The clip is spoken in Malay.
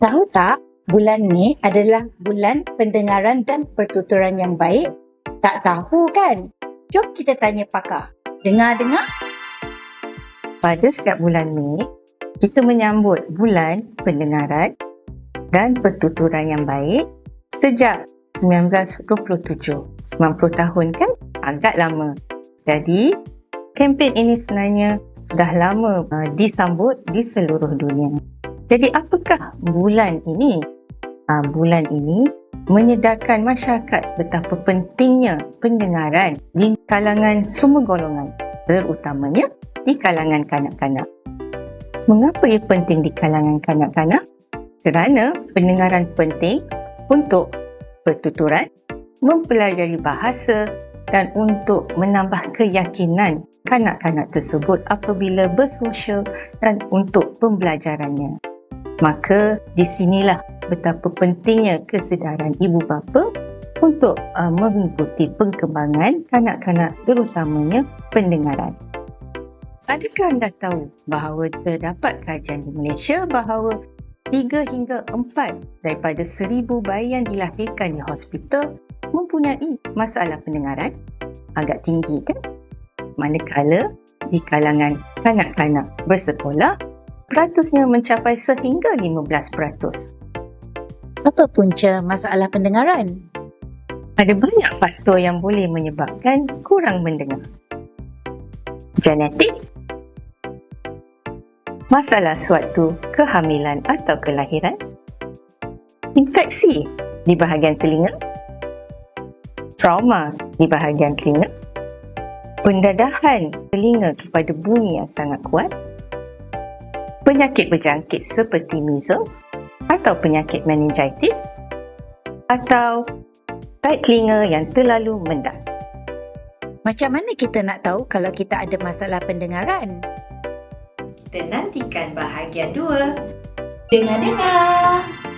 Tahu tak, bulan ni adalah bulan pendengaran dan pertuturan yang baik? Tak tahu kan? Jom kita tanya pakar. Dengar-dengar? Pada setiap bulan Mei, kita menyambut bulan pendengaran dan pertuturan yang baik sejak 1927. 90 tahun kan? Agak lama. Jadi, kempen ini sebenarnya sudah lama disambut di seluruh dunia. Jadi, apakah bulan ini? Bulan ini menyedarkan masyarakat betapa pentingnya pendengaran di kalangan semua golongan, terutamanya di kalangan kanak-kanak. Mengapa ia penting di kalangan kanak-kanak? Kerana pendengaran penting untuk pertuturan, mempelajari bahasa dan untuk menambah keyakinan kanak-kanak tersebut apabila bersosial dan untuk pembelajarannya. Maka di sinilah betapa pentingnya kesedaran ibu bapa untuk mengikuti perkembangan kanak-kanak terutamanya pendengaran. Adakah anda tahu bahawa terdapat kajian di Malaysia bahawa 3 hingga 4 daripada 1,000 bayi yang dilahirkan di hospital mempunyai masalah pendengaran? Agak tinggi kan? Manakala di kalangan kanak-kanak bersekolah, peratusnya mencapai sehingga 15%. Apa punca masalah pendengaran? Ada banyak faktor yang boleh menyebabkan kurang mendengar. Genetik, masalah suatu kehamilan atau kelahiran, infeksi di bahagian telinga, trauma di bahagian telinga, pendadahan telinga kepada bunyi yang sangat kuat, penyakit berjangkit seperti measles atau penyakit meningitis, atau taik telinga yang terlalu mendak. Macam mana kita nak tahu kalau kita ada masalah pendengaran? Kita nantikan bahagian 2. Dengar-dengar!